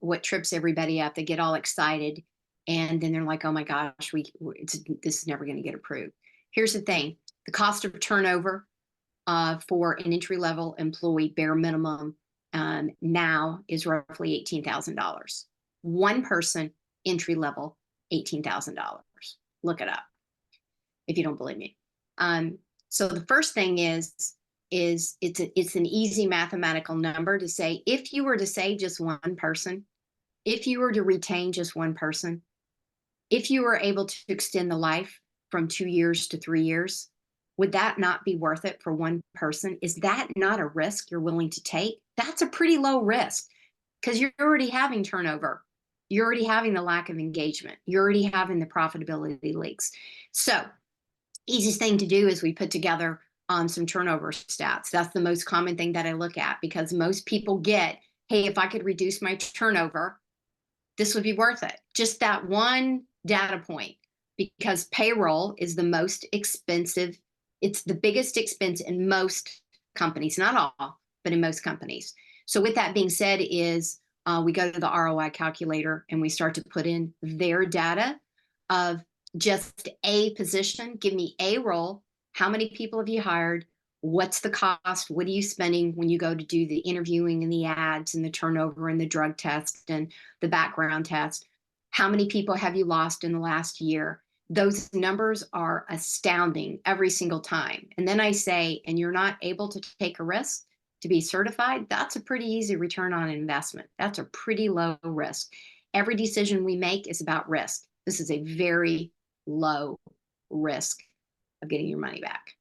what trips everybody up. They get all excited, and then they're like, "Oh my gosh, this is never going to get approved." Here's the thing: the cost of turnover for an entry level employee, bare minimum, now is roughly $18,000. One person, entry level, $18,000. Look it up if you don't believe me. So the first thing is it's an easy mathematical number to say, if you were to save just one person, if you were to retain just one person, if you were able to extend the life from 2 years to 3 years, would that not be worth it for one person? Is that not a risk you're willing to take? That's a pretty low risk, because you're already having turnover. You're already having the lack of engagement. You're already having the profitability leaks. So easiest thing to do is we put together some turnover stats. That's the most common thing that I look at, because most people get, hey, if I could reduce my turnover, this would be worth it. Just that one data point, because payroll is the most expensive. It's the biggest expense in most companies, not all, but in most companies. So with that being said, we go to the ROI calculator and we start to put in their data of just a position. Give me a role. How many people have you hired? What's the cost? What are you spending when you go to do the interviewing and the ads and the turnover and the drug test and the background test? How many people have you lost in the last year? Those numbers are astounding every single time. And then I say, and you're not able to take a risk to be certified, that's a pretty easy return on investment. That's a pretty low risk. Every decision we make is about risk. This is a very low risk of getting your money back.